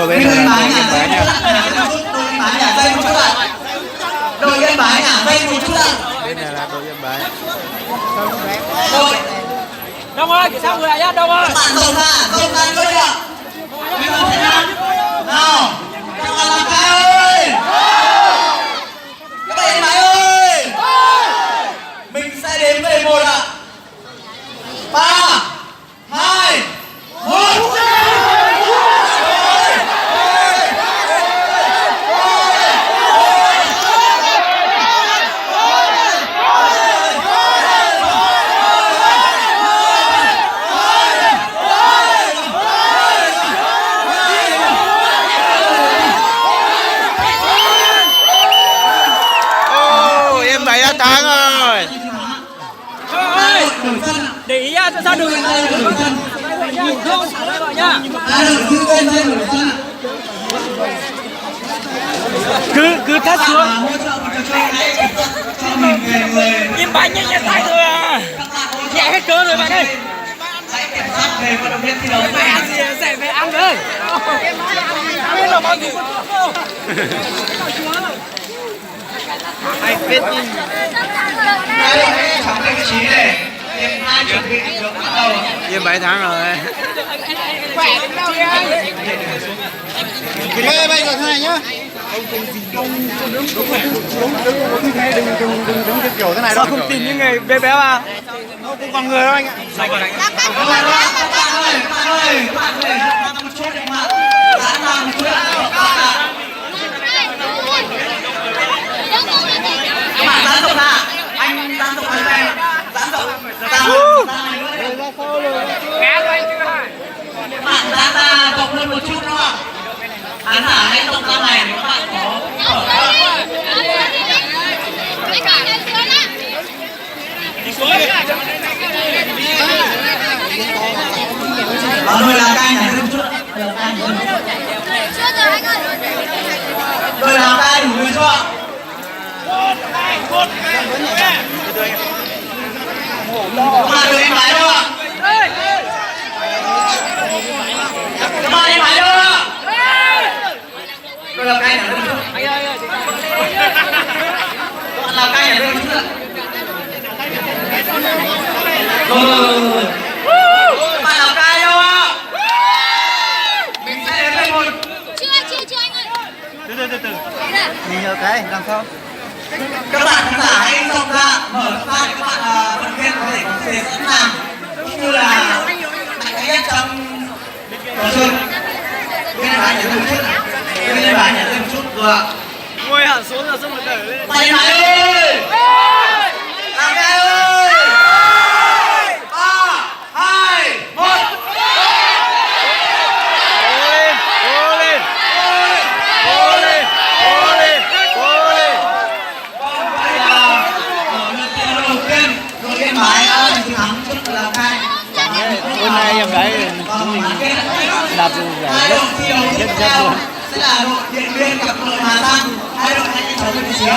Đội bên Yên Bái nhả dây một chút ạ. Đội Yên Bái nhả dây một chút ạ. Bên này là đội Yên Bái. Đội Đông ơi, sao người lại nhá, Đông ơi. các bạn dồn ra chơi ạ. Nào, các bạn làm cái ơi. Các bạn Yên Bái ơi. Mình sẽ đếm về 1 ạ. 3, 2, 1. Yên Bái đã thắng rồi. Ơi, để ý nhá, sao đừng nhìn không gọi nhá. Cứ thắt xuống. Im bánh nhẹ nhẹ tay thôi à. Nhẹ hết cỡ rồi bạn ơi. Phải ăn gì dạy phải ăn thôi. Biết là bao nhiêu không? Anh biết đi. Yên Bái thắng rồi. Khỏe đến đâu đi anh. Cái bay vào thế này nhá. Đứng cái kiểu thế này đâu. Sao không tìm những người bé bé vào? Không còn người đâu anh ạ. Các bạn giãn rộng ra. Anh giãn rộng ra em. Giãn rộng. Bạn giãn ra rộng hơn một chút đúng không? Khán giả hãy rộng ra này nếu các bạn có đôi làm cay này hơn chút. Đôi làm cay đủ người chưa? Các bạn đừng em máy đâu ạ? Các bạn em máy đâu ạ? Đôi làm cay này hơn chút. Các bạn làm cay này hơn chút ạ. Rồi. Các bạn làm cay đâu ạ? Mình sẽ đến đây một. Chưa anh ơi. Từ. Nhìn nhiều cái làm sao? Các bạn khán giả hãy rộng ra, mở rộng ra để các bạn vận viên có thể sẵn sàng cũng như là mạnh nhất trong trò chơi. Bên phải nhảy lên một chút, bên phải nhảy lên một chút rồi ạ. Ngồi hẳn xuống là xong rồi đẩy lên. Mạnh mẽ ơi! Làm cái ơi! 3, 2, 1. Yên Bái chiến thắng trước Lào Cai. Hôm nay em gái chúng mình đạt được giải nhất luôn. Sẽ là đội Điện Biên gặp đội Hà Giang. Hai đội hãy nhanh chóng lên phía.